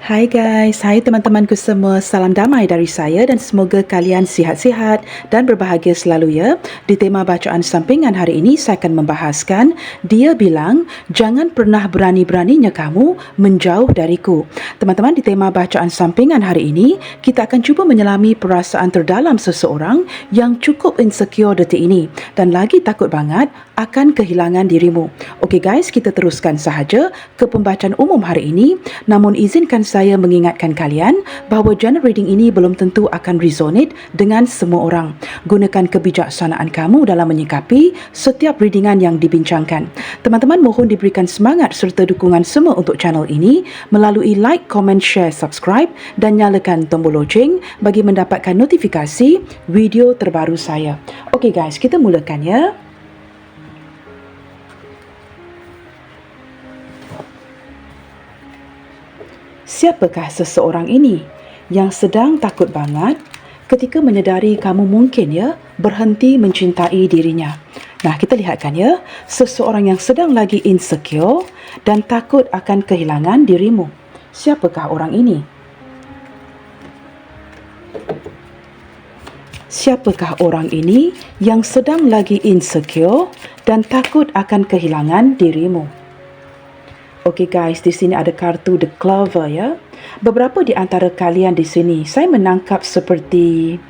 Hai guys, hai teman-temanku semua. Salam damai dari saya dan semoga kalian sihat-sihat dan berbahagia selalu ya. Di tema bacaan sampingan hari ini saya akan membahaskan dia bilang jangan pernah berani-beraninya kamu menjauh dariku. Teman-teman, di tema bacaan sampingan hari ini kita akan cuba menyelami perasaan terdalam seseorang yang cukup insecure detik ini dan lagi takut banget akan kehilangan dirimu. Okey guys, kita teruskan sahaja ke pembacaan umum hari ini. Namun izinkan saya mengingatkan kalian bahawa general reading ini belum tentu akan resonate dengan semua orang. Gunakan kebijaksanaan kamu dalam menyikapi setiap readingan yang dibincangkan. Teman-teman mohon diberikan semangat serta dukungan semua untuk channel ini melalui like, comment, share, subscribe dan nyalakan tombol loceng bagi mendapatkan notifikasi video terbaru saya. Okey guys, kita mulakan ya. Siapakah seseorang ini yang sedang takut banget ketika menyedari kamu mungkin ya berhenti mencintai dirinya? Nah, kita lihatkan ya, seseorang yang sedang lagi insecure dan takut akan kehilangan dirimu. Siapakah orang ini? Siapakah orang ini yang sedang lagi insecure dan takut akan kehilangan dirimu? Okey guys, di sini ada kartu The Clover ya. Beberapa di antara kalian di sini, saya menangkap seperti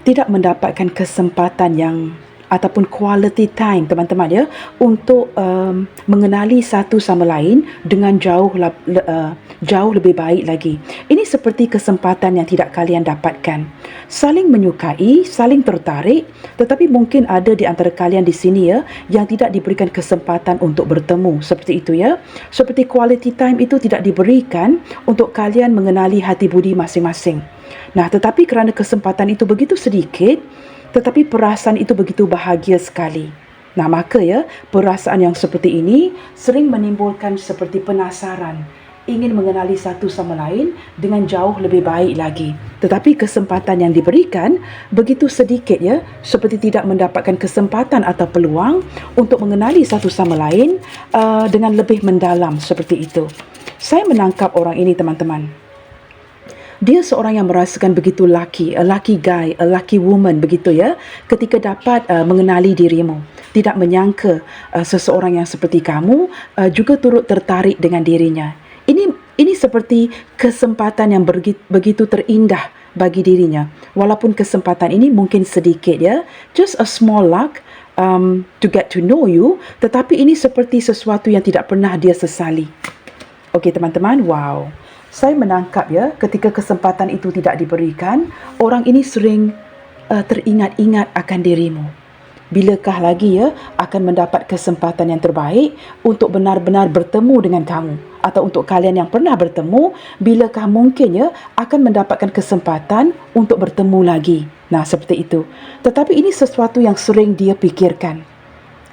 tidak mendapatkan kesempatan yang ataupun quality time teman-teman ya untuk mengenali satu sama lain dengan jauh lebih baik lagi. Ini seperti kesempatan yang tidak kalian dapatkan. Saling menyukai, saling tertarik, tetapi mungkin ada di antara kalian di sini ya yang tidak diberikan kesempatan untuk bertemu seperti itu ya. Seperti quality time itu tidak diberikan untuk kalian mengenali hati budi masing-masing. Nah, tetapi kerana kesempatan itu begitu sedikit, tetapi perasaan itu begitu bahagia sekali. Nah, maka ya, perasaan yang seperti ini sering menimbulkan seperti penasaran, ingin mengenali satu sama lain dengan jauh lebih baik lagi. Tetapi kesempatan yang diberikan begitu sedikit ya, seperti tidak mendapatkan kesempatan atau peluang untuk mengenali satu sama lain dengan lebih mendalam seperti itu. Saya menangkap orang ini teman-teman. Dia seorang yang merasakan begitu lucky, a lucky guy, a lucky woman begitu ya, ketika dapat mengenali dirimu. Tidak menyangka seseorang yang seperti kamu juga turut tertarik dengan dirinya. Ini seperti kesempatan yang begitu terindah bagi dirinya. Walaupun kesempatan ini mungkin sedikit ya, just a small luck to get to know you, tetapi ini seperti sesuatu yang tidak pernah dia sesali. Okey teman-teman, wow. Saya menangkap ya, ketika kesempatan itu tidak diberikan, orang ini sering teringat-ingat akan dirimu. Bilakah lagi ya akan mendapat kesempatan yang terbaik untuk benar-benar bertemu dengan kamu? Atau untuk kalian yang pernah bertemu, bilakah mungkin ya akan mendapatkan kesempatan untuk bertemu lagi? Nah, seperti itu. Tetapi ini sesuatu yang sering dia pikirkan.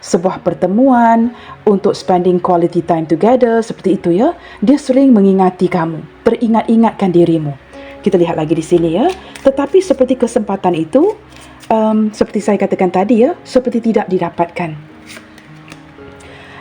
Sebuah pertemuan untuk spending quality time together seperti itu ya, dia sering mengingati kamu, teringat-ingatkan dirimu. Kita lihat lagi di sini ya. Tetapi seperti kesempatan itu seperti saya katakan tadi ya, seperti tidak didapatkan.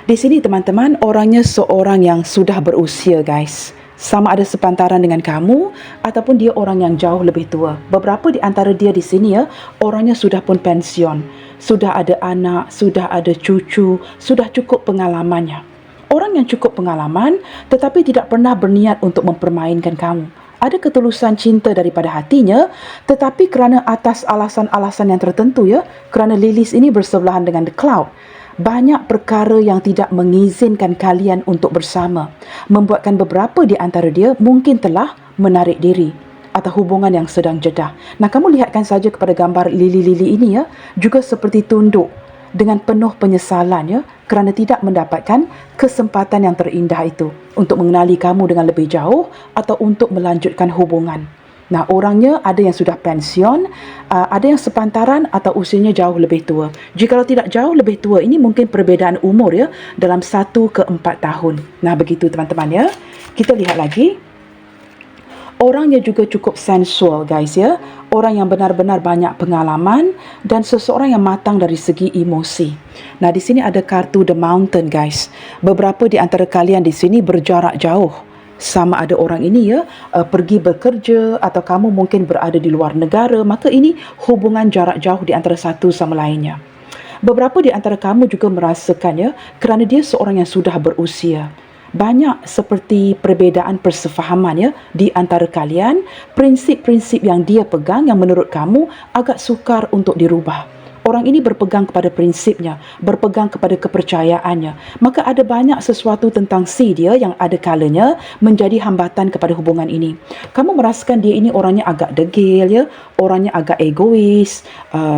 Di sini teman-teman, orangnya seorang yang sudah berusia guys. Sama ada sepantaran dengan kamu ataupun dia orang yang jauh lebih tua. Beberapa di antara dia di sini ya, orangnya sudah pun pensiun, sudah ada anak, sudah ada cucu, sudah cukup pengalamannya. Orang yang cukup pengalaman tetapi tidak pernah berniat untuk mempermainkan kamu. Ada ketulusan cinta daripada hatinya, tetapi kerana atas alasan-alasan yang tertentu ya, kerana Lilith ini bersebelahan dengan The Cloud, banyak perkara yang tidak mengizinkan kalian untuk bersama, membuatkan beberapa di antara dia mungkin telah menarik diri atau hubungan yang sedang jedah. Nah, kamu lihatkan saja kepada gambar lili-lili ini ya, juga seperti tunduk dengan penuh penyesalan ya, kerana tidak mendapatkan kesempatan yang terindah itu untuk mengenali kamu dengan lebih jauh atau untuk melanjutkan hubungan. Nah, orangnya ada yang sudah pensiun, ada yang sepantaran atau usianya jauh lebih tua. Jikalau tidak jauh lebih tua, ini mungkin perbezaan umur ya, dalam 1 ke 4 tahun. Nah, begitu teman-teman ya. Kita lihat lagi. Orangnya juga cukup sensual guys ya. Orang yang benar-benar banyak pengalaman dan seseorang yang matang dari segi emosi. Nah, di sini ada kartu The Mountain guys. Beberapa di antara kalian di sini berjarak jauh sama ada orang ini pergi bekerja atau kamu mungkin berada di luar negara, maka ini hubungan jarak jauh di antara satu sama lainnya. Beberapa di antara kamu juga merasakan kerana dia seorang yang sudah berusia. Banyak seperti perbezaan persefahaman di antara kalian, prinsip-prinsip yang dia pegang yang menurut kamu agak sukar untuk dirubah. Orang ini berpegang kepada prinsipnya, berpegang kepada kepercayaannya. Maka ada banyak sesuatu tentang si dia yang ada kalanya menjadi hambatan kepada hubungan ini. Kamu merasakan dia ini orangnya agak degil, orangnya agak egois,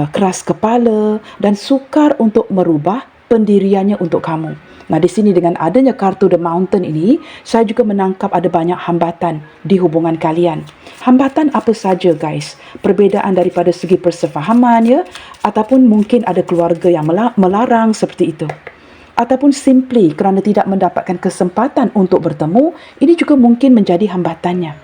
keras kepala dan sukar untuk merubah pendiriannya untuk kamu. Nah, di sini dengan adanya kartu The Mountain ini, saya juga menangkap ada banyak hambatan di hubungan kalian. Hambatan apa saja, guys? Perbezaan daripada segi persefahaman ataupun mungkin ada keluarga yang melarang seperti itu. Ataupun simply kerana tidak mendapatkan kesempatan untuk bertemu, ini juga mungkin menjadi hambatannya.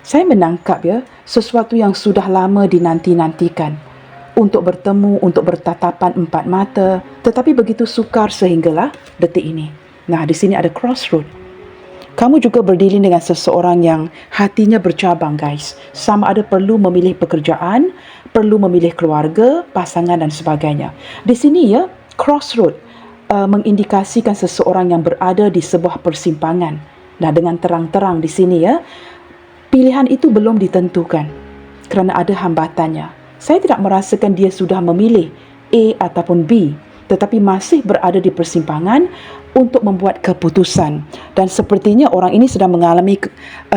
Saya menangkap sesuatu yang sudah lama dinanti-nantikan. Untuk bertemu, untuk bertatapan empat mata, tetapi begitu sukar sehinggalah detik ini. Nah, di sini ada crossroad. Kamu juga berdilin dengan seseorang yang hatinya bercabang, guys. Sama ada perlu memilih pekerjaan, perlu memilih keluarga, pasangan dan sebagainya. Di sini crossroad mengindikasikan seseorang yang berada di sebuah persimpangan. Nah, dengan terang-terang di sini pilihan itu belum ditentukan kerana ada hambatannya. Saya tidak merasakan dia sudah memilih A ataupun B, tetapi masih berada di persimpangan untuk membuat keputusan. Dan sepertinya orang ini sedang mengalami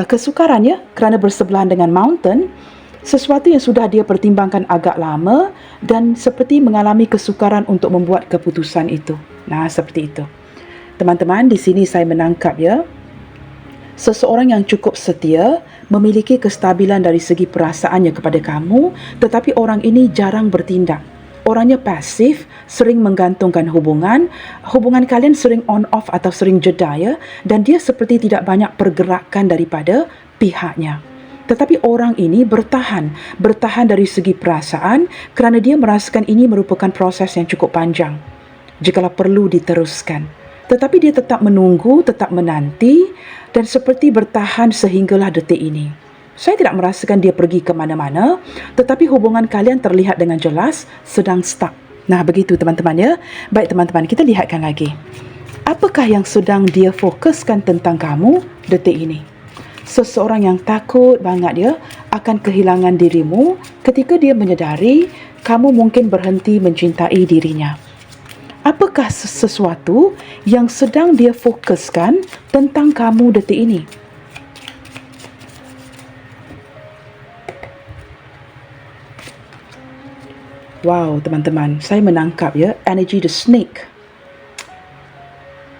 kesukaran kerana bersebelahan dengan mountain, sesuatu yang sudah dia pertimbangkan agak lama dan seperti mengalami kesukaran untuk membuat keputusan itu. Nah, seperti itu. Teman-teman, di sini saya menangkap seseorang yang cukup setia, memiliki kestabilan dari segi perasaannya kepada kamu, tetapi orang ini jarang bertindak. Orangnya pasif, sering menggantungkan hubungan kalian sering on-off atau sering jeda dan dia seperti tidak banyak pergerakan daripada pihaknya. Tetapi orang ini bertahan dari segi perasaan kerana dia merasakan ini merupakan proses yang cukup panjang. Jikalau perlu diteruskan. Tetapi dia tetap menunggu, tetap menanti dan seperti bertahan sehinggalah detik ini. Saya tidak merasakan dia pergi ke mana-mana, tetapi hubungan kalian terlihat dengan jelas sedang stuck. Nah, begitu teman-teman Baik teman-teman, kita lihatkan lagi. Apakah yang sedang dia fokuskan tentang kamu detik ini? Seseorang yang takut banget akan kehilangan dirimu ketika dia menyedari kamu mungkin berhenti mencintai dirinya. Apakah sesuatu yang sedang dia fokuskan tentang kamu detik ini? Wow, teman-teman, saya menangkap energy the snake.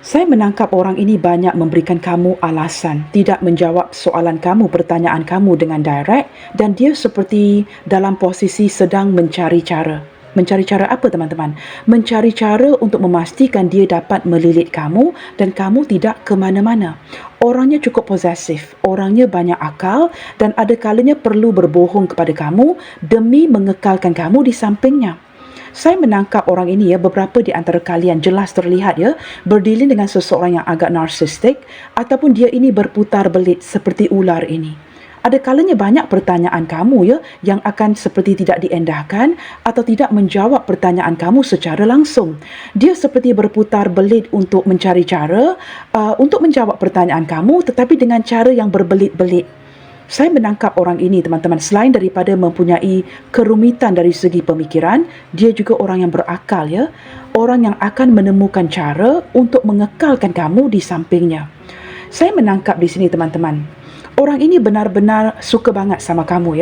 Saya menangkap orang ini banyak memberikan kamu alasan, tidak menjawab soalan kamu, pertanyaan kamu dengan direct dan dia seperti dalam posisi sedang mencari cara. Mencari cara apa teman-teman? Mencari cara untuk memastikan dia dapat melilit kamu dan kamu tidak ke mana-mana. Orangnya cukup posesif, orangnya banyak akal dan ada kalanya perlu berbohong kepada kamu demi mengekalkan kamu di sampingnya. Saya menangkap orang ini beberapa di antara kalian jelas terlihat berdilin dengan seseorang yang agak narsistik ataupun dia ini berputar belit seperti ular ini. Ada kalanya banyak pertanyaan kamu yang akan seperti tidak diendahkan atau tidak menjawab pertanyaan kamu secara langsung. Dia seperti berputar belit untuk mencari cara untuk menjawab pertanyaan kamu tetapi dengan cara yang berbelit-belit. Saya menangkap orang ini teman-teman, selain daripada mempunyai kerumitan dari segi pemikiran, dia juga orang yang berakal orang yang akan menemukan cara untuk mengekalkan kamu di sampingnya. Saya menangkap di sini teman-teman. Orang ini benar-benar suka banget sama kamu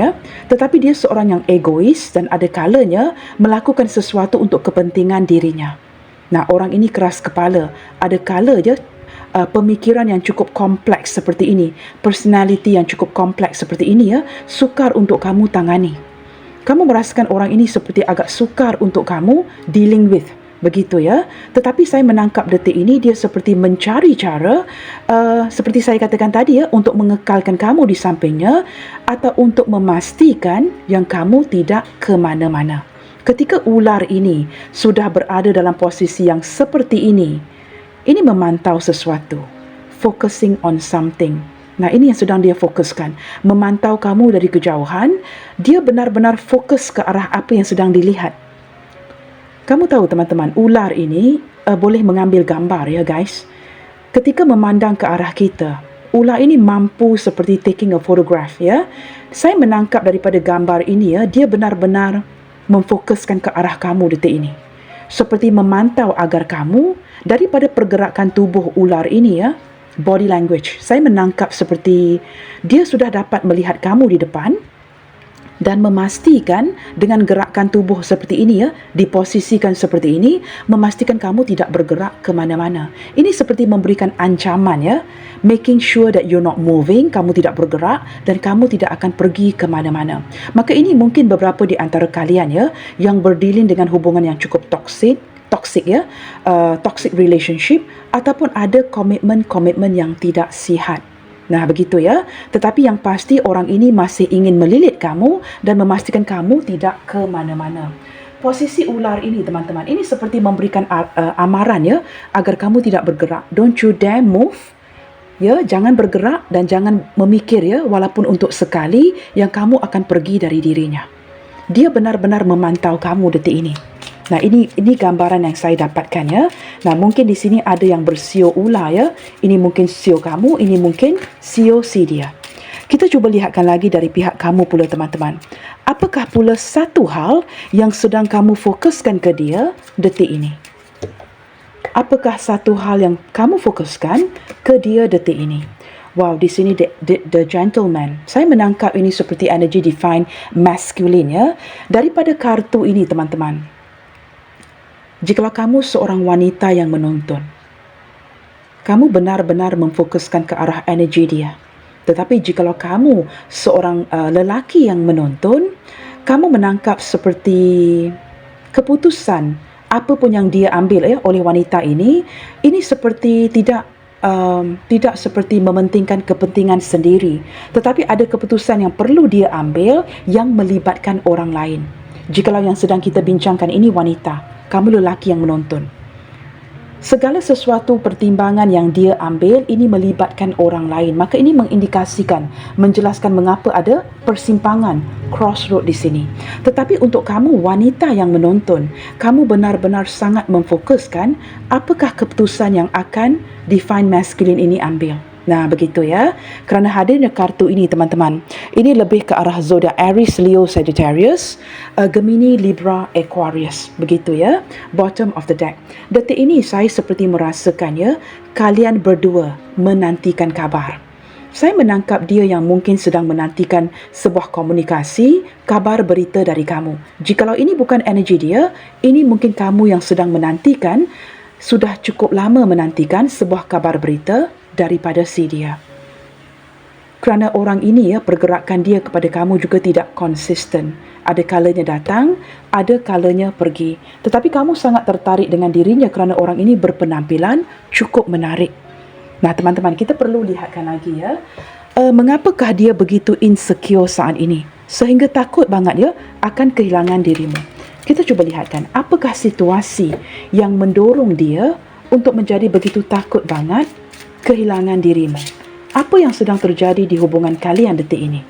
tetapi dia seorang yang egois dan ada kalanya melakukan sesuatu untuk kepentingan dirinya. Nah, orang ini keras kepala. Ada kala pemikiran yang cukup kompleks seperti ini, personality yang cukup kompleks seperti ini sukar untuk kamu tangani. Kamu merasakan orang ini seperti agak sukar untuk kamu dealing with. Begitu tetapi saya menangkap detik ini dia seperti mencari cara seperti saya katakan tadi untuk mengekalkan kamu di sampingnya atau untuk memastikan yang kamu tidak ke mana-mana. Ketika ular ini sudah berada dalam posisi yang seperti ini memantau sesuatu, focusing on something. Nah, ini yang sedang dia fokuskan. Memantau kamu dari kejauhan, dia benar-benar fokus ke arah apa yang sedang dilihat. Kamu tahu teman-teman, ular ini boleh mengambil gambar ya guys. Ketika memandang ke arah kita, ular ini mampu seperti taking a photograph ya. Saya menangkap daripada gambar ini ya, dia benar-benar memfokuskan ke arah kamu detik ini. Seperti memantau agar kamu daripada pergerakan tubuh ular ini ya, body language. Saya menangkap seperti dia sudah dapat melihat kamu di depan dan memastikan dengan gerakan tubuh seperti ini ya, diposisikan seperti ini, memastikan kamu tidak bergerak ke mana-mana. Ini seperti memberikan ancaman ya, making sure that you're not moving, kamu tidak bergerak dan kamu tidak akan pergi ke mana-mana. Maka ini mungkin beberapa di antara kalian ya, yang berdealing dengan hubungan yang cukup toxic ya, toxic relationship ataupun ada komitmen yang tidak sihat. Nah, begitu ya. Tetapi yang pasti orang ini masih ingin melilit kamu dan memastikan kamu tidak ke mana-mana. Posisi ular ini, teman-teman, ini seperti memberikan amaran ya, agar kamu tidak bergerak. Don't you dare move. Ya, jangan bergerak dan jangan memikir ya, walaupun untuk sekali yang kamu akan pergi dari dirinya. Dia benar-benar memantau kamu detik ini. Nah, ini gambaran yang saya dapatkan ya. Nah, mungkin di sini ada yang bersio ular ya. Ini mungkin sio kamu, ini mungkin sio si dia. Kita cuba lihatkan lagi dari pihak kamu pula teman-teman. Apakah pula satu hal yang sedang kamu fokuskan ke dia detik ini? Apakah satu hal yang kamu fokuskan ke dia detik ini? Wow, di sini the gentleman. Saya menangkap ini seperti energy divine masculine ya. Daripada kartu ini teman-teman. Jikalau kamu seorang wanita yang menonton, kamu benar-benar memfokuskan ke arah energi dia. Tetapi jikalau kamu seorang lelaki yang menonton, kamu menangkap seperti keputusan apa pun yang dia ambil oleh wanita ini seperti tidak seperti mementingkan kepentingan sendiri, tetapi ada keputusan yang perlu dia ambil yang melibatkan orang lain. Jikalau yang sedang kita bincangkan ini wanita, kamu lelaki yang menonton. Segala sesuatu pertimbangan yang dia ambil ini melibatkan orang lain. Maka ini mengindikasikan, menjelaskan mengapa ada persimpangan, crossroad di sini. Tetapi untuk kamu wanita yang menonton, kamu benar-benar sangat memfokuskan apakah keputusan yang akan divine masculine ini ambil. Nah, begitu ya. Kerana hadirnya kartu ini teman-teman, ini lebih ke arah zodiak Aries, Leo, Sagittarius, Gemini, Libra, Aquarius. Begitu ya. Bottom of the deck. Detik ini saya seperti merasakan ya, kalian berdua menantikan kabar. Saya menangkap dia yang mungkin sedang menantikan sebuah komunikasi, kabar berita dari kamu. Jikalau ini bukan energi dia, ini mungkin kamu yang sedang menantikan, sudah cukup lama menantikan sebuah kabar berita daripada si dia. Kerana orang ini ya, pergerakan dia kepada kamu juga tidak konsisten. Ada kalanya datang, ada kalanya pergi. Tetapi kamu sangat tertarik dengan dirinya kerana orang ini berpenampilan cukup menarik. Nah teman-teman, kita perlu lihatkan lagi ya. Mengapakah dia begitu insecure saat ini? Sehingga takut banget ya akan kehilangan dirimu. Kita cuba lihatkan, apakah situasi yang mendorong dia untuk menjadi begitu takut banget kehilangan dirimu. Apa yang sedang terjadi di hubungan kalian detik ini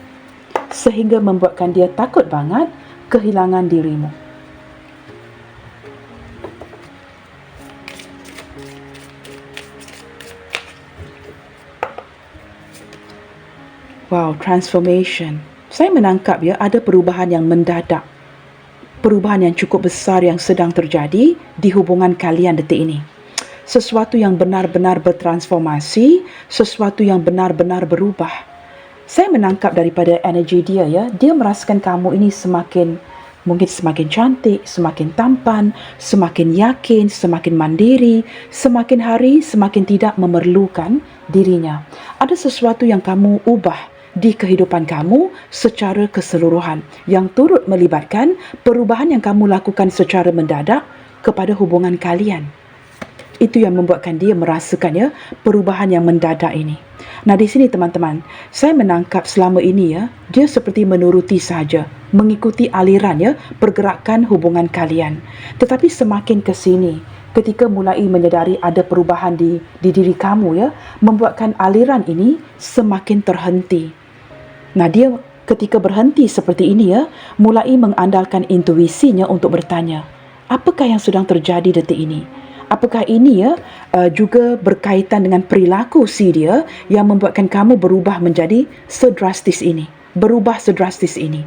sehingga membuatkan dia takut banget kehilangan dirimu? Wow, transformation. Saya menangkap ya, ada perubahan yang mendadak. Perubahan yang cukup besar yang sedang terjadi di hubungan kalian detik ini. Sesuatu yang benar-benar bertransformasi, sesuatu yang benar-benar berubah. Saya menangkap daripada energi dia ya, dia merasakan kamu ini mungkin semakin cantik, semakin tampan, semakin yakin, semakin mandiri, semakin hari semakin tidak memerlukan dirinya. Ada sesuatu yang kamu ubah di kehidupan kamu secara keseluruhan yang turut melibatkan perubahan yang kamu lakukan secara mendadak kepada hubungan kalian. Itu yang membuatkan dia merasakan ya, perubahan yang mendadak ini. Nah di sini teman-teman, saya menangkap selama ini ya, dia seperti menuruti saja, mengikuti aliran ya, pergerakan hubungan kalian. Tetapi semakin ke sini, ketika mulai menyedari ada perubahan di diri kamu ya, membuatkan aliran ini semakin terhenti. Nah, dia ketika berhenti seperti ini ya, mulai mengandalkan intuisinya untuk bertanya, apakah yang sedang terjadi detik ini? Apakah ini ya juga berkaitan dengan perilaku si dia yang membuatkan kamu berubah menjadi sedrastis ini, berubah sedrastis ini.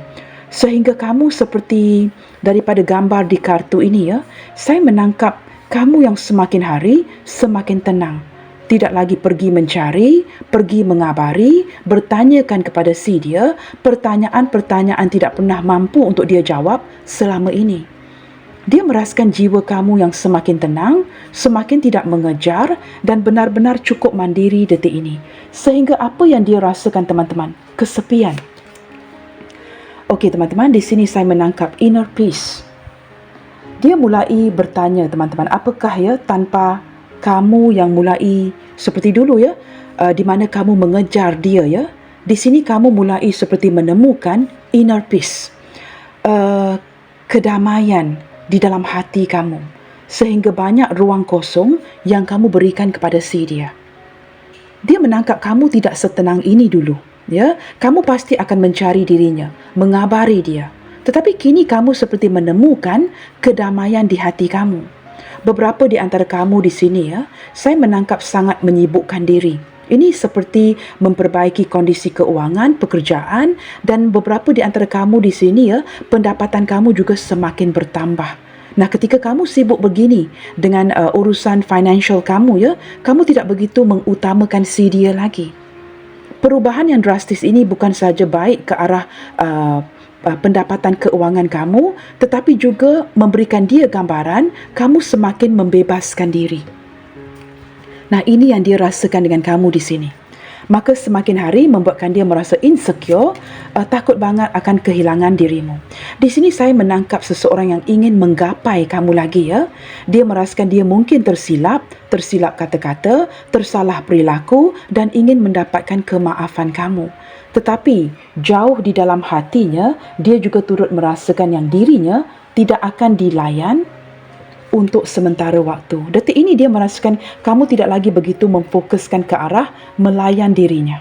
Sehingga kamu seperti daripada gambar di kartu ini ya, saya menangkap kamu yang semakin hari semakin tenang. Tidak lagi pergi mencari, pergi mengabari, bertanyakan kepada si dia, pertanyaan-pertanyaan tidak pernah mampu untuk dia jawab selama ini. Dia merasakan jiwa kamu yang semakin tenang, semakin tidak mengejar dan benar-benar cukup mandiri detik ini. Sehingga apa yang dia rasakan teman-teman? Kesepian. Okey teman-teman, di sini saya menangkap inner peace. Dia mulai bertanya teman-teman, apakah ya tanpa kamu yang mulai seperti dulu ya, di mana kamu mengejar dia ya, di sini kamu mulai seperti menemukan inner peace, kedamaian di dalam hati kamu, sehingga banyak ruang kosong yang kamu berikan kepada si dia. Dia menangkap kamu tidak setenang ini dulu, ya. Kamu pasti akan mencari dirinya, mengabari dia. Tetapi kini kamu seperti menemukan kedamaian di hati kamu. Beberapa di antara kamu di sini ya, saya menangkap sangat menyibukkan diri. Ini seperti memperbaiki kondisi keuangan, pekerjaan dan beberapa di antara kamu di sini ya, pendapatan kamu juga semakin bertambah. Nah, ketika kamu sibuk begini dengan urusan financial kamu ya, kamu tidak begitu mengutamakan si dia lagi. Perubahan yang drastis ini bukan saja baik ke arah pendapatan keuangan kamu, tetapi juga memberikan dia gambaran kamu semakin membebaskan diri. Nah, ini yang dia rasakan dengan kamu di sini. Maka semakin hari membuatkan dia merasa insecure, takut banget akan kehilangan dirimu. Di sini saya menangkap seseorang yang ingin menggapai kamu lagi ya. Dia merasakan dia mungkin tersilap kata-kata, tersalah perilaku dan ingin mendapatkan kemaafan kamu. Tetapi jauh di dalam hatinya, dia juga turut merasakan yang dirinya tidak akan dilayan untuk sementara waktu. Detik ini dia merasakan kamu tidak lagi begitu memfokuskan ke arah melayan dirinya.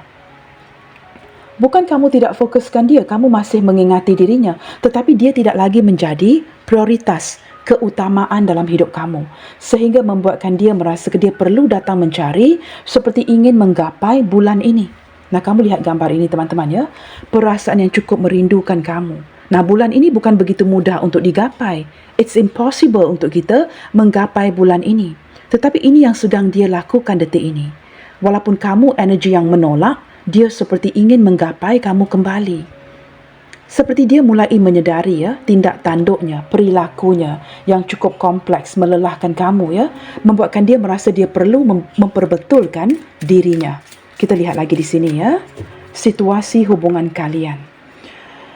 Bukan kamu tidak fokuskan dia, kamu masih mengingati dirinya, tetapi dia tidak lagi menjadi prioritas, keutamaan dalam hidup kamu. Sehingga membuatkan dia merasa dia perlu datang mencari seperti ingin menggapai bulan ini. Nah, kamu lihat gambar ini teman-teman ya. Perasaan yang cukup merindukan kamu. Nah, bulan ini bukan begitu mudah untuk digapai. It's impossible untuk kita menggapai bulan ini. Tetapi ini yang sedang dia lakukan detik ini. Walaupun kamu energi yang menolak, dia seperti ingin menggapai kamu kembali. Seperti dia mulai menyedari ya, tindak tanduknya, perilakunya yang cukup kompleks melelahkan kamu ya, membuatkan dia merasa dia perlu memperbetulkan dirinya. Kita lihat lagi di sini ya, situasi hubungan kalian.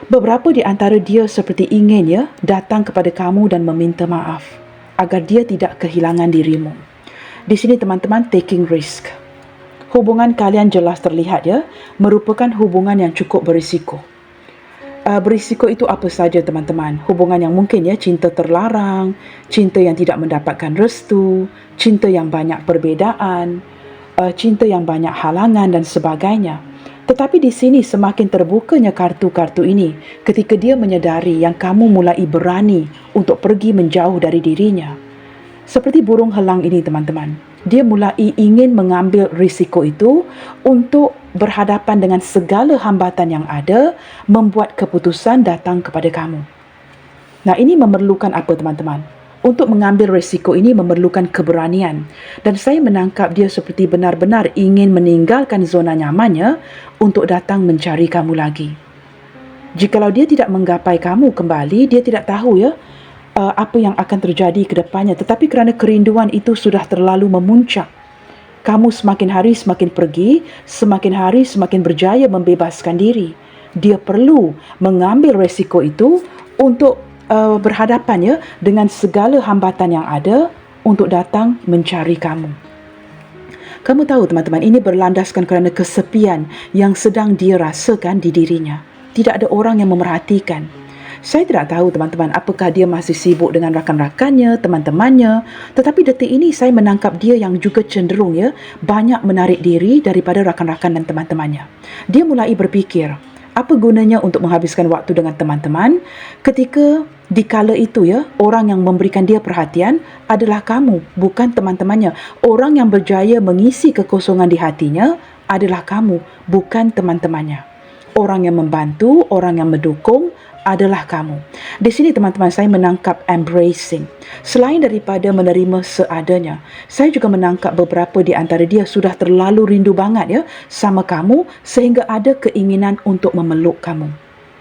Beberapa di antara dia seperti ingin ya datang kepada kamu dan meminta maaf agar dia tidak kehilangan dirimu. Di sini teman-teman taking risk. Hubungan kalian jelas terlihat ya merupakan hubungan yang cukup berisiko. Berisiko itu apa saja teman-teman? Hubungan yang mungkin ya cinta terlarang, cinta yang tidak mendapatkan restu, cinta yang banyak perbezaan, cinta yang banyak halangan dan sebagainya. Tetapi di sini semakin terbukanya kartu-kartu ini ketika dia menyedari yang kamu mulai berani untuk pergi menjauh dari dirinya. Seperti burung helang ini teman-teman. Dia mulai ingin mengambil risiko itu untuk berhadapan dengan segala hambatan yang ada, membuat keputusan datang kepada kamu. Nah, ini memerlukan apa teman-teman? Untuk mengambil risiko ini memerlukan keberanian. Dan saya menangkap dia seperti benar-benar ingin meninggalkan zona nyamannya untuk datang mencari kamu lagi. Jikalau dia tidak menggapai kamu kembali, dia tidak tahu ya apa yang akan terjadi ke depannya. Tetapi kerana kerinduan itu sudah terlalu memuncak, kamu semakin hari semakin pergi, semakin hari semakin berjaya membebaskan diri. Dia perlu mengambil risiko itu untuk berhadapan ya dengan segala hambatan yang ada untuk datang mencari kamu. Kamu tahu teman-teman, ini berlandaskan kerana kesepian yang sedang dia rasakan di dirinya. Tidak ada orang yang memerhatikan. Saya tidak tahu teman-teman apakah dia masih sibuk dengan rakan-rakannya, teman-temannya, tetapi detik ini saya menangkap dia yang juga cenderung ya banyak menarik diri daripada rakan-rakan dan teman-temannya. Dia mulai berfikir, apa gunanya untuk menghabiskan waktu dengan teman-teman ketika di kala itu ya, orang yang memberikan dia perhatian adalah kamu, bukan teman-temannya. Orang yang berjaya mengisi kekosongan di hatinya adalah kamu, bukan teman-temannya. Orang yang membantu, orang yang mendukung adalah kamu. Di sini teman-teman saya menangkap embracing. Selain daripada menerima seadanya, saya juga menangkap beberapa di antara dia sudah terlalu rindu banget ya sama kamu sehingga ada keinginan untuk memeluk kamu.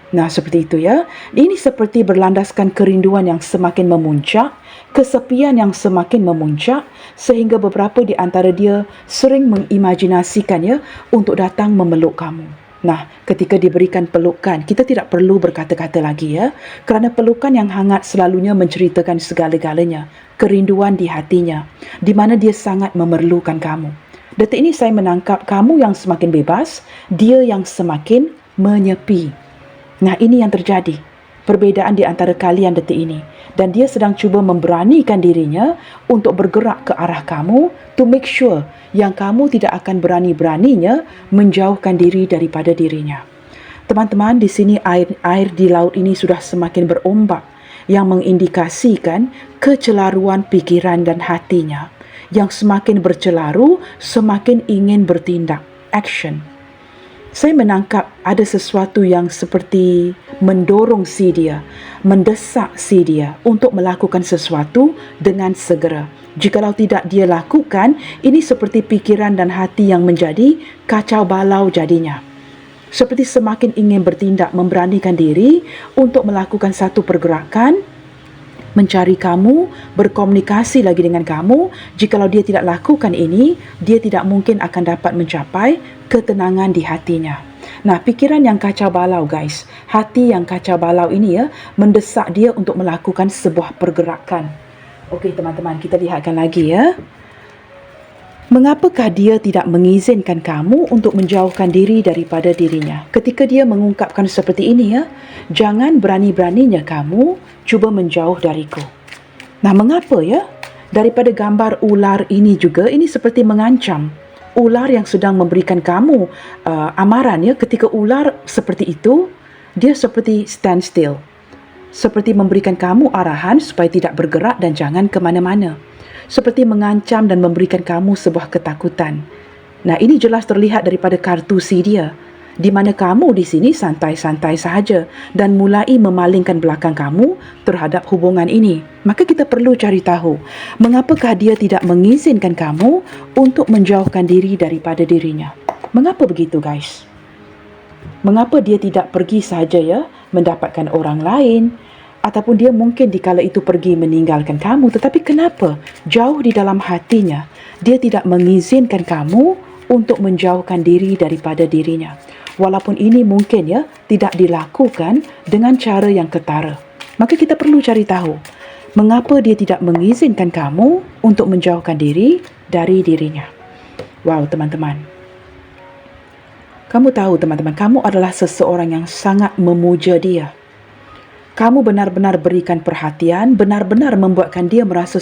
Nah, seperti itu ya. Ini seperti berlandaskan kerinduan yang semakin memuncak, kesepian yang semakin memuncak sehingga beberapa di antara dia sering mengimajinasikan ya untuk datang memeluk kamu. Nah, ketika diberikan pelukan, kita tidak perlu berkata-kata lagi ya. Kerana pelukan yang hangat selalunya menceritakan segala-galanya, kerinduan di hatinya, di mana dia sangat memerlukan kamu. Detik ini saya menangkap kamu yang semakin bebas, dia yang semakin menyepi. Nah, ini yang terjadi. Perbezaan di antara kalian detik ini. Dan dia sedang cuba memberanikan dirinya untuk bergerak ke arah kamu to make sure yang kamu tidak akan berani-beraninya menjauhkan diri daripada dirinya. Teman-teman, di sini air di laut ini sudah semakin berombak yang mengindikasikan kecelaruan pikiran dan hatinya. Yang semakin bercelaru, semakin ingin bertindak. Action. Saya menangkap ada sesuatu yang seperti mendorong si dia, mendesak si dia untuk melakukan sesuatu dengan segera. Jikalau tidak dia lakukan, ini seperti pikiran dan hati yang menjadi kacau balau jadinya. Seperti semakin ingin bertindak, memberanikan diri untuk melakukan satu pergerakan, mencari kamu, berkomunikasi lagi dengan kamu. Jikalau dia tidak lakukan ini, dia tidak mungkin akan dapat mencapai ketenangan di hatinya. Nah, pikiran yang kacau balau guys, hati yang kacau balau ini ya, mendesak dia untuk melakukan sebuah pergerakan. Okey teman-teman, kita lihatkan lagi ya. Mengapakah dia tidak mengizinkan kamu untuk menjauhkan diri daripada dirinya? Ketika dia mengungkapkan seperti ini ya, jangan berani-beraninya kamu cuba menjauh dariku. Nah, mengapa ya? Daripada gambar ular ini juga, ini seperti mengancam. Ular yang sedang memberikan kamu amaran ya, ketika ular seperti itu, dia seperti stand still. Seperti memberikan kamu arahan supaya tidak bergerak dan jangan ke mana-mana. Seperti mengancam dan memberikan kamu sebuah ketakutan. Nah, ini jelas terlihat daripada kartu si dia, di mana kamu di sini santai-santai sahaja dan mulai memalingkan belakang kamu terhadap hubungan ini. Maka kita perlu cari tahu, mengapakah dia tidak mengizinkan kamu untuk menjauhkan diri daripada dirinya? Mengapa begitu, guys? Mengapa dia tidak pergi saja ya, mendapatkan orang lain? Ataupun dia mungkin di kala itu pergi meninggalkan kamu, tetapi kenapa jauh di dalam hatinya dia tidak mengizinkan kamu untuk menjauhkan diri daripada dirinya? Walaupun ini mungkin ya tidak dilakukan dengan cara yang ketara. Maka kita perlu cari tahu, mengapa dia tidak mengizinkan kamu untuk menjauhkan diri dari dirinya? Wow, teman-teman. Kamu tahu teman-teman, kamu adalah seseorang yang sangat memuja dia. Kamu benar-benar berikan perhatian, benar-benar membuatkan dia merasa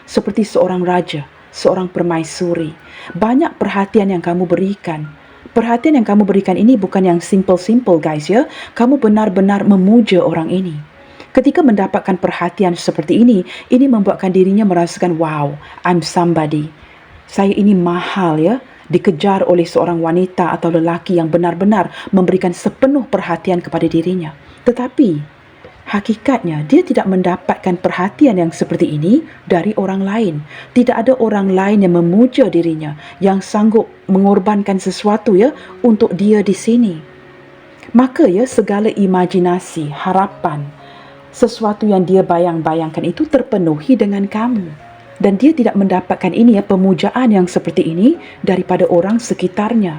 seperti seorang raja, seorang permaisuri. Banyak perhatian yang kamu berikan. Perhatian yang kamu berikan ini bukan yang simple-simple guys ya. Kamu benar-benar memuja orang ini. Ketika mendapatkan perhatian seperti ini membuatkan dirinya merasakan, wow, I'm somebody. Saya ini mahal ya. Dikejar oleh seorang wanita atau lelaki yang benar-benar memberikan sepenuh perhatian kepada dirinya. Tetapi hakikatnya, dia tidak mendapatkan perhatian yang seperti ini dari orang lain. Tidak ada orang lain yang memuja dirinya, yang sanggup mengorbankan sesuatu ya untuk dia di sini. Maka ya, segala imajinasi, harapan, sesuatu yang dia bayang-bayangkan itu terpenuhi dengan kamu. Dan dia tidak mendapatkan ini ya, pemujaan yang seperti ini daripada orang sekitarnya.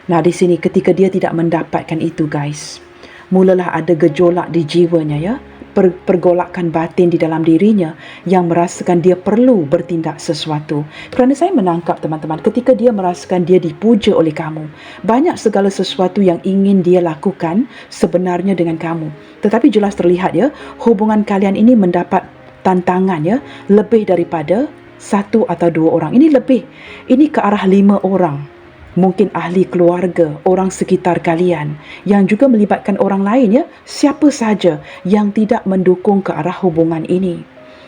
Nah, di sini ketika dia tidak mendapatkan itu guys, mulalah ada gejolak di jiwanya ya. pergolakan batin di dalam dirinya yang merasakan dia perlu bertindak sesuatu. Kerana saya menangkap teman-teman, ketika dia merasakan dia dipuja oleh kamu, banyak segala sesuatu yang ingin dia lakukan sebenarnya dengan kamu. Tetapi jelas terlihat ya, hubungan kalian ini mendapat tantangan ya, lebih daripada satu atau dua orang. Ini lebih, ini ke arah 5 orang. Mungkin ahli keluarga, orang sekitar kalian yang juga melibatkan orang lain ya, siapa saja yang tidak mendukung ke arah hubungan ini.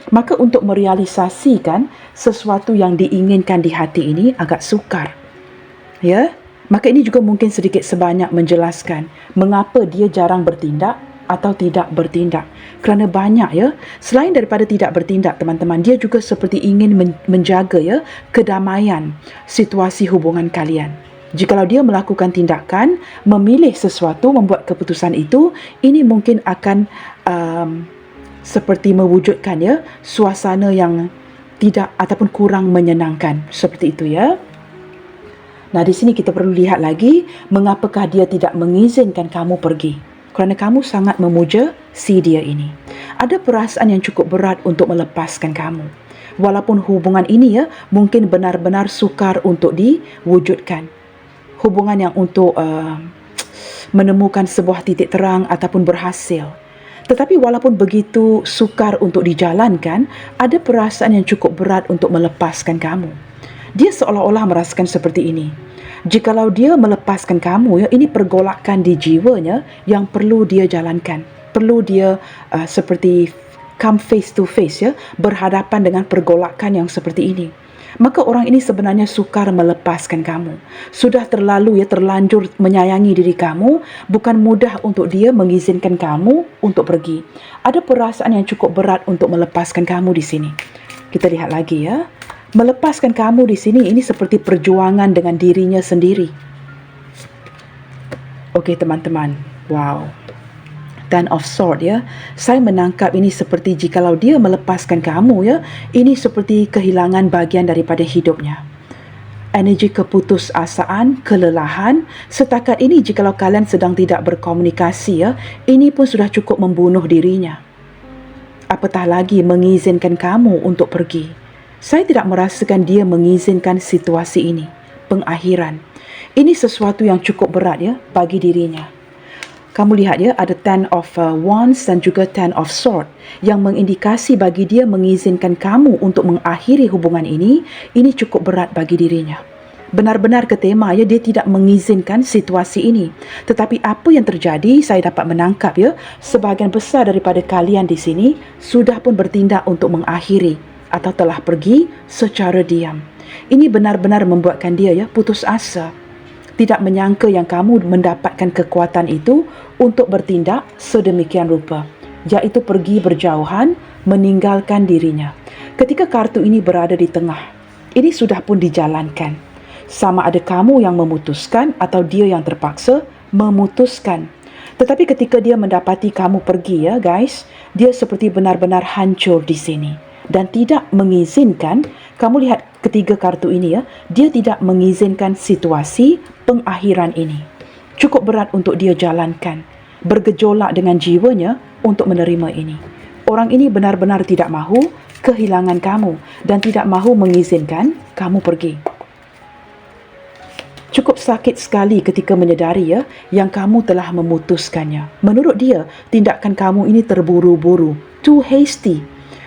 Maka untuk merealisasikan sesuatu yang diinginkan di hati ini agak sukar. Ya, maka ini juga mungkin sedikit sebanyak menjelaskan mengapa dia jarang bertindak atau tidak bertindak. Kerana banyak ya, selain daripada tidak bertindak teman-teman, dia juga seperti ingin menjaga ya kedamaian situasi hubungan kalian. Jikalau dia melakukan tindakan, memilih sesuatu, membuat keputusan itu, ini mungkin akan seperti mewujudkan ya suasana yang tidak ataupun kurang menyenangkan, seperti itu ya. Nah, di sini kita perlu lihat lagi mengapakah dia tidak mengizinkan kamu pergi. Kerana kamu sangat memuja si dia ini. Ada perasaan yang cukup berat untuk melepaskan kamu. Walaupun hubungan ini ya mungkin benar-benar sukar untuk diwujudkan. Hubungan yang untuk menemukan sebuah titik terang ataupun berhasil. Tetapi walaupun begitu sukar untuk dijalankan, ada perasaan yang cukup berat untuk melepaskan kamu. Dia seolah-olah merasakan seperti ini. Jikalau dia melepaskan kamu, ya, ini pergolakan di jiwanya yang perlu dia jalankan. Perlu dia seperti come face to face, ya, berhadapan dengan pergolakan yang seperti ini. Maka orang ini sebenarnya sukar melepaskan kamu. Sudah terlanjur menyayangi diri kamu, bukan mudah untuk dia mengizinkan kamu untuk pergi. Ada perasaan yang cukup berat untuk melepaskan kamu di sini. Kita lihat lagi ya. Melepaskan kamu di sini ini seperti perjuangan dengan dirinya sendiri. Okey teman-teman. Wow. Ten of Swords ya. Saya menangkap ini seperti jikalau dia melepaskan kamu ya, ini seperti kehilangan bahagian daripada hidupnya. Energi keputusasaan, kelelahan, setakat ini jikalau kalian sedang tidak berkomunikasi ya, ini pun sudah cukup membunuh dirinya. Apatah lagi mengizinkan kamu untuk pergi. Saya tidak merasakan dia mengizinkan situasi ini, pengakhiran. Ini sesuatu yang cukup berat ya bagi dirinya. Kamu lihat ya, ada Ten of Wands dan juga Ten of Swords yang mengindikasi bagi dia mengizinkan kamu untuk mengakhiri hubungan ini cukup berat bagi dirinya. Benar-benar ke tema ya, dia tidak mengizinkan situasi ini. Tetapi apa yang terjadi, saya dapat menangkap ya, sebahagian besar daripada kalian di sini sudah pun bertindak untuk mengakhiri atau telah pergi secara diam. Ini benar-benar membuatkan dia ya putus asa. Tidak menyangka yang kamu mendapatkan kekuatan itu untuk bertindak sedemikian rupa, iaitu pergi berjauhan, meninggalkan dirinya. Ketika kartu ini berada di tengah, ini sudah pun dijalankan. Sama ada kamu yang memutuskan atau dia yang terpaksa memutuskan. Tetapi ketika dia mendapati kamu pergi ya guys, dia seperti benar-benar hancur di sini. Dan tidak mengizinkan, kamu lihat ketiga kartu ini ya, dia tidak mengizinkan situasi pengakhiran ini. Cukup berat untuk dia jalankan, bergejolak dengan jiwanya untuk menerima ini. Orang ini benar-benar tidak mahu kehilangan kamu dan tidak mahu mengizinkan kamu pergi. Cukup sakit sekali ketika menyedari ya, yang kamu telah memutuskannya. Menurut dia, tindakan kamu ini terburu-buru, too hasty.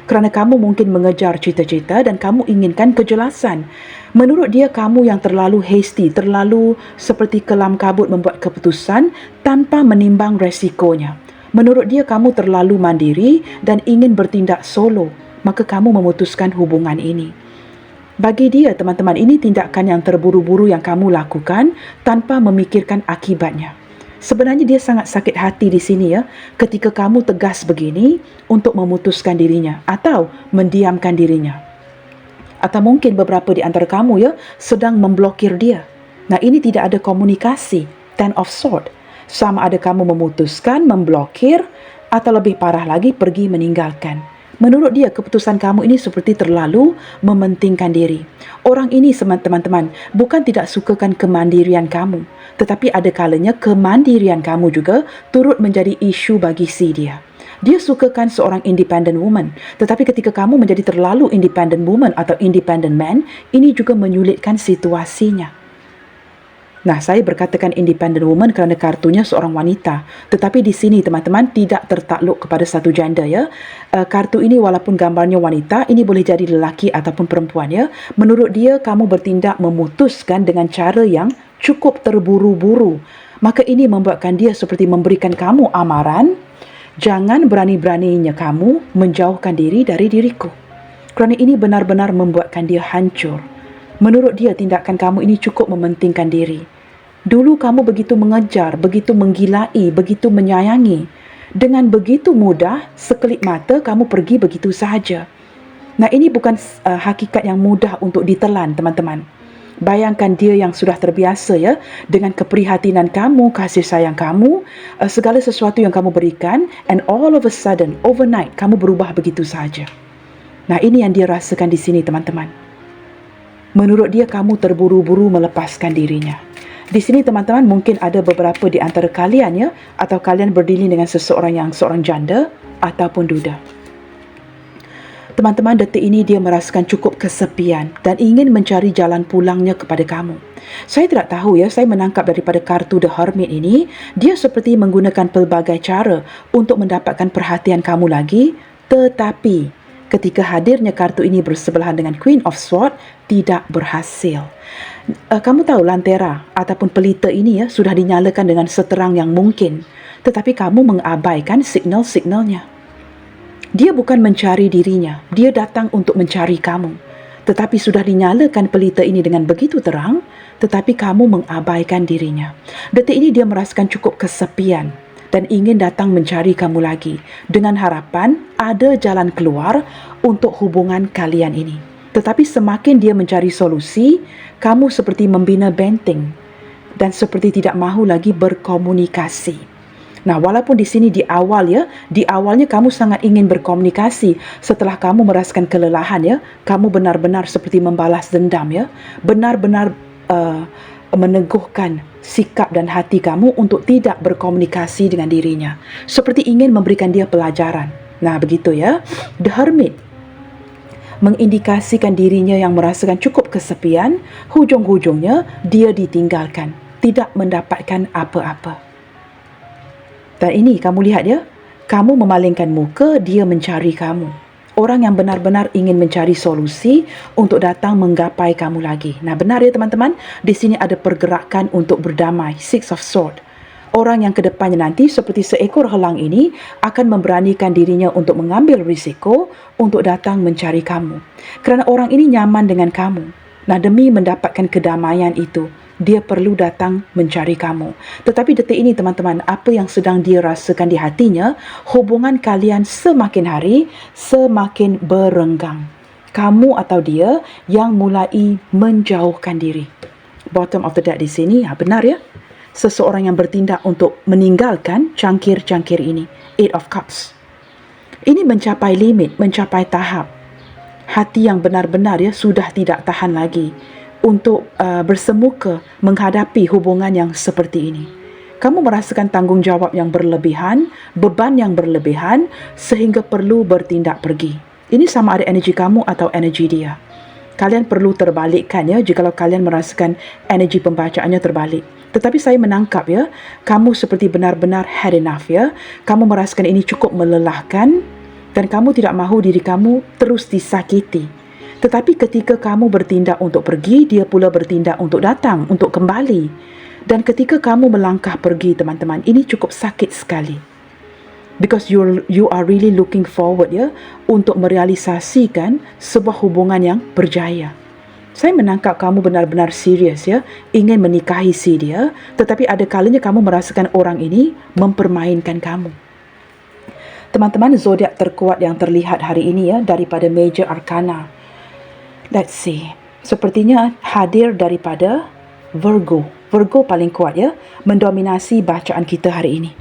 Kerana kamu mungkin mengejar cita-cita dan kamu inginkan kejelasan. Menurut dia, kamu yang terlalu hasty, terlalu seperti kelam kabut membuat keputusan tanpa menimbang resikonya. Menurut dia, kamu terlalu mandiri dan ingin bertindak solo. Maka kamu memutuskan hubungan ini. Bagi dia, teman-teman, ini tindakan yang terburu-buru yang kamu lakukan tanpa memikirkan akibatnya. Sebenarnya dia sangat sakit hati di sini ya, ketika kamu tegas begini untuk memutuskan dirinya atau mendiamkan dirinya. Atau mungkin beberapa di antara kamu ya sedang memblokir dia. Nah, ini tidak ada komunikasi. Ten of Swords. Sama ada kamu memutuskan, memblokir, atau lebih parah lagi pergi meninggalkan. Menurut dia, keputusan kamu ini seperti terlalu mementingkan diri. Orang ini, teman-teman, bukan tidak sukakan kemandirian kamu, tetapi ada kalanya kemandirian kamu juga turut menjadi isu bagi si dia. Dia sukakan seorang independent woman. Tetapi ketika kamu menjadi terlalu independent woman atau independent man, ini juga menyulitkan situasinya. Nah, saya berkatakan independent woman kerana kartunya seorang wanita. Tetapi di sini teman-teman tidak tertakluk kepada satu gender ya. Kartu ini walaupun gambarnya wanita, ini boleh jadi lelaki ataupun perempuan ya. Menurut dia, kamu bertindak memutuskan dengan cara yang cukup terburu-buru. Maka ini membuatkan dia seperti memberikan kamu amaran, jangan berani-beraninya kamu menjauhkan diri dari diriku. Kerana ini benar-benar membuatkan dia hancur. Menurut dia, tindakan kamu ini cukup mementingkan diri. Dulu kamu begitu mengejar, begitu menggilai, begitu menyayangi. Dengan begitu mudah, sekelip mata kamu pergi begitu sahaja. Nah, ini bukan hakikat yang mudah untuk ditelan, teman-teman. Bayangkan dia yang sudah terbiasa ya dengan keprihatinan kamu, kasih sayang kamu, segala sesuatu yang kamu berikan, and all of a sudden, overnight, kamu berubah begitu sahaja. Nah, ini yang dia rasakan di sini, teman-teman. Menurut dia, kamu terburu-buru melepaskan dirinya. Di sini teman-teman mungkin ada beberapa di antara kalian ya, atau kalian berdiri dengan seorang janda ataupun duda. Teman-teman, detik ini dia merasakan cukup kesepian dan ingin mencari jalan pulangnya kepada kamu. Saya tidak tahu ya, saya menangkap daripada kartu The Hermit ini, dia seperti menggunakan pelbagai cara untuk mendapatkan perhatian kamu lagi, tetapi ketika hadirnya kartu ini bersebelahan dengan Queen of Swords, tidak berhasil. Kamu tahu lantera ataupun pelita ini ya sudah dinyalakan dengan seterang yang mungkin, tetapi kamu mengabaikan signal-signalnya. Dia bukan mencari dirinya, dia datang untuk mencari kamu. Tetapi sudah dinyalakan pelita ini dengan begitu terang, tetapi kamu mengabaikan dirinya. Detik ini dia merasakan cukup kesepian dan ingin datang mencari kamu lagi dengan harapan ada jalan keluar untuk hubungan kalian ini. Tetapi semakin dia mencari solusi, kamu seperti membina benteng dan seperti tidak mahu lagi berkomunikasi. Nah, walaupun di sini di awalnya kamu sangat ingin berkomunikasi, setelah kamu merasakan kelelahan ya, kamu benar-benar seperti membalas dendam ya, benar-benar meneguhkan sikap dan hati kamu untuk tidak berkomunikasi dengan dirinya, seperti ingin memberikan dia pelajaran. Nah, begitu ya. The Hermit mengindikasikan dirinya yang merasakan cukup kesepian, hujung-hujungnya dia ditinggalkan, tidak mendapatkan apa-apa. Dan ini kamu lihat ya, kamu memalingkan muka, dia mencari kamu. Orang yang benar-benar ingin mencari solusi untuk datang menggapai kamu lagi. Nah, benar ya teman-teman, di sini ada pergerakan untuk berdamai, Six of Swords. Orang yang kedepannya nanti seperti seekor helang ini akan memberanikan dirinya untuk mengambil risiko untuk datang mencari kamu. Kerana orang ini nyaman dengan kamu. Nah, demi mendapatkan kedamaian itu, dia perlu datang mencari kamu. Tetapi detik ini teman-teman, apa yang sedang dia rasakan di hatinya, hubungan kalian semakin hari semakin berenggang. Kamu atau dia yang mulai menjauhkan diri. Bottom of the deck di sini, benar ya? Seseorang yang bertindak untuk meninggalkan cangkir-cangkir ini. Eight of Cups. Ini mencapai limit, mencapai tahap. Hati yang benar-benar ya sudah tidak tahan lagi untuk bersemuka menghadapi hubungan yang seperti ini. Kamu merasakan tanggungjawab yang berlebihan, beban yang berlebihan sehingga perlu bertindak pergi. Ini sama ada energi kamu atau energi dia. Kalian perlu terbalikkan ya jikalau kalian merasakan energi pembacaannya terbalik. Tetapi saya menangkap ya, kamu seperti benar-benar had enough ya. Kamu merasakan ini cukup melelahkan dan kamu tidak mahu diri kamu terus disakiti. Tetapi ketika kamu bertindak untuk pergi, dia pula bertindak untuk datang, untuk kembali. Dan ketika kamu melangkah pergi, teman-teman, ini cukup sakit sekali. Because you are really looking forward ya untuk merealisasikan sebuah hubungan yang berjaya. Saya menangkap kamu benar-benar serius ya, ingin menikahi si dia, tetapi ada kalanya kamu merasakan orang ini mempermainkan kamu. Teman-teman, zodiak terkuat yang terlihat hari ini ya daripada Major Arcana. Let's see. Sepertinya hadir daripada Virgo. Virgo paling kuat ya, mendominasi bacaan kita hari ini.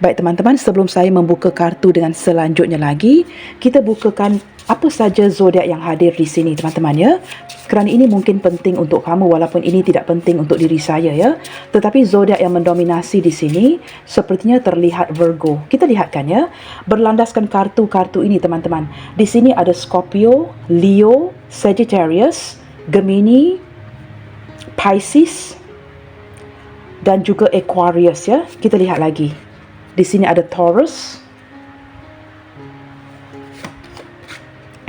Baik teman-teman, sebelum saya membuka kartu dengan selanjutnya lagi, kita bukakan apa saja zodiak yang hadir di sini teman-teman ya. Kerana ini mungkin penting untuk kamu walaupun ini tidak penting untuk diri saya ya. Tetapi zodiak yang mendominasi di sini sepertinya terlihat Virgo. Kita lihatkan ya. Berlandaskan kartu-kartu ini teman-teman. Di sini ada Scorpio, Leo, Sagittarius, Gemini, Pisces dan juga Aquarius ya. Kita lihat lagi. Di sini ada Taurus,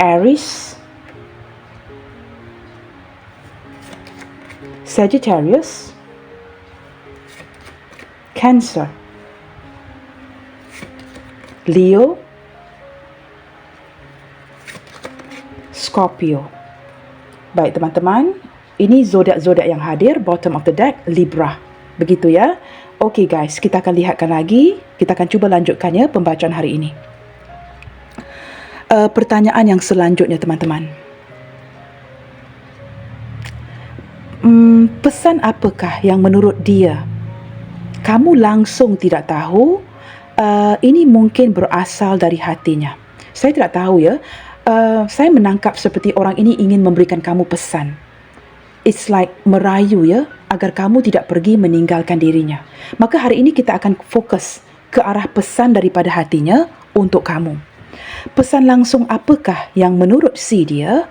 Aries, Sagittarius, Cancer, Leo, Scorpio. Baik teman-teman, ini zodiak-zodiak yang hadir, bottom of the deck, Libra. Begitu ya. Okey guys, kita akan lihatkan lagi. Kita akan cuba lanjutkan ya pembacaan hari ini. Pertanyaan yang selanjutnya teman-teman. Pesan apakah yang menurut dia kamu langsung tidak tahu? Ini mungkin berasal dari hatinya. Saya tidak tahu ya. Saya menangkap seperti orang ini ingin memberikan kamu pesan. It's like merayu ya, agar kamu tidak pergi meninggalkan dirinya. Maka hari ini kita akan fokus ke arah pesan daripada hatinya untuk kamu. Pesan langsung apakah yang menurut si dia?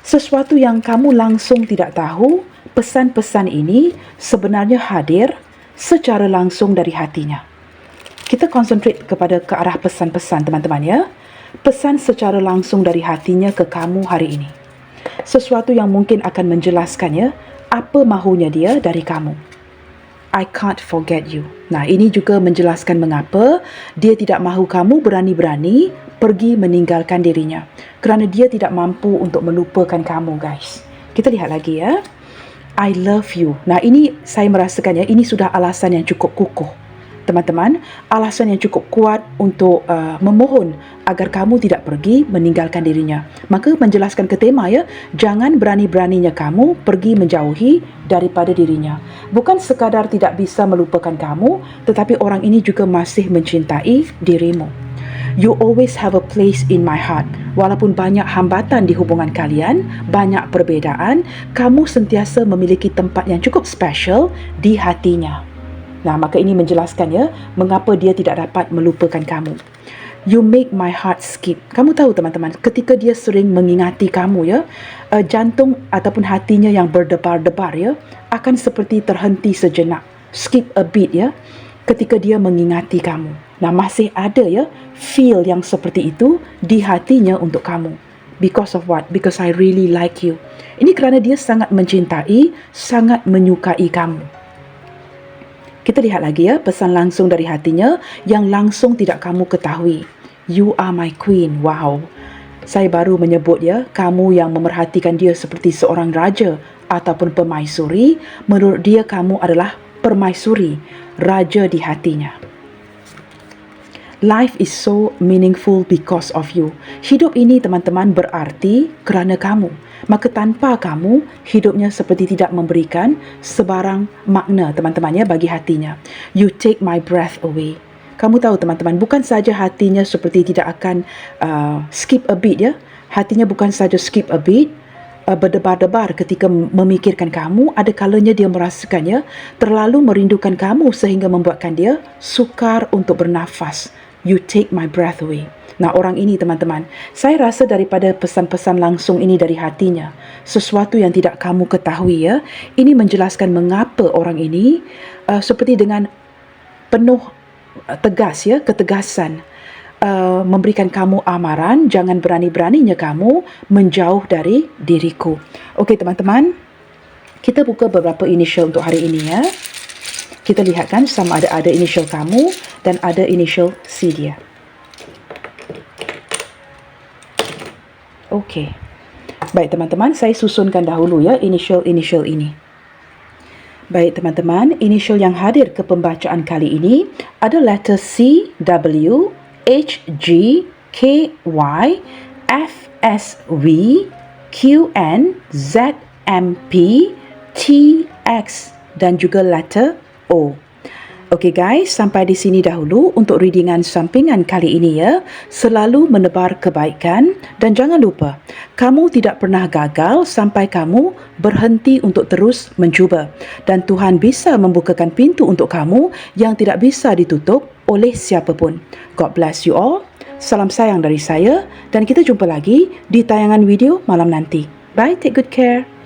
Sesuatu yang kamu langsung tidak tahu, pesan-pesan ini sebenarnya hadir secara langsung dari hatinya. Kita konsentrate kepada ke arah pesan-pesan teman-teman ya. Pesan secara langsung dari hatinya ke kamu hari ini. Sesuatu yang mungkin akan menjelaskannya apa mahunya dia dari kamu. I can't forget you. Nah, ini juga menjelaskan mengapa dia tidak mahu kamu berani-berani pergi meninggalkan dirinya. Kerana dia tidak mampu untuk melupakan kamu, guys. Kita lihat lagi ya. I love you. Nah, ini saya merasakan ya, ini sudah alasan yang cukup kukuh. Teman-teman, alasan yang cukup kuat untuk memohon agar kamu tidak pergi meninggalkan dirinya. Maka menjelaskan ke tema ya, jangan berani-beraninya kamu pergi menjauhi daripada dirinya. Bukan sekadar tidak bisa melupakan kamu, tetapi orang ini juga masih mencintai dirimu. You always have a place in my heart. Walaupun banyak hambatan di hubungan kalian, banyak perbezaan, kamu sentiasa memiliki tempat yang cukup special di hatinya. Nah, maka ini menjelaskan ya, mengapa dia tidak dapat melupakan kamu. You make my heart skip. Kamu tahu teman-teman, ketika dia sering mengingati kamu ya, jantung ataupun hatinya yang berdebar-debar ya, akan seperti terhenti sejenak. Skip a beat ya, ketika dia mengingati kamu. Nah, masih ada ya, feel yang seperti itu di hatinya untuk kamu. Because of what? Because I really like you. Ini kerana dia sangat mencintai, sangat menyukai kamu. Kita lihat lagi ya, pesan langsung dari hatinya yang langsung tidak kamu ketahui. You are my queen. Wow. Saya baru menyebut ya, kamu yang memerhatikan dia seperti seorang raja ataupun permaisuri. Menurut dia kamu adalah permaisuri, raja di hatinya. Life is so meaningful because of you. Hidup ini teman-teman berarti kerana kamu. Maka tanpa kamu, hidupnya seperti tidak memberikan sebarang makna teman-teman ya bagi hatinya. You take my breath away. Kamu tahu teman-teman, bukan saja hatinya seperti tidak akan skip a beat ya. Hatinya bukan saja skip a beat, berdebar-debar ketika memikirkan kamu. Ada kalanya dia merasakannya terlalu merindukan kamu sehingga membuatkan dia sukar untuk bernafas. You take my breath away. Nah, orang ini teman-teman, saya rasa daripada pesan-pesan langsung ini dari hatinya, sesuatu yang tidak kamu ketahui ya, ini menjelaskan mengapa orang ini seperti dengan penuh tegas ya, ketegasan, memberikan kamu amaran, jangan berani-beraninya kamu menjauh dari diriku. Okey teman-teman, kita buka beberapa initial untuk hari ini ya. Kita lihat kan sama ada initial kamu dan ada initial si dia. Okey. Baik teman-teman, saya susunkan dahulu ya initial ini. Baik teman-teman, initial yang hadir ke pembacaan kali ini ada letter C, W, H, G, K, Y, F, S, V, Q, N, Z, M, P, T, X dan juga letter O. Okey guys, sampai di sini dahulu untuk readingan sampingan kali ini ya. Selalu menebar kebaikan dan jangan lupa, kamu tidak pernah gagal sampai kamu berhenti untuk terus mencuba. Dan Tuhan bisa membukakan pintu untuk kamu yang tidak bisa ditutup oleh siapa pun. God bless you all. Salam sayang dari saya dan kita jumpa lagi di tayangan video malam nanti. Bye, take good care.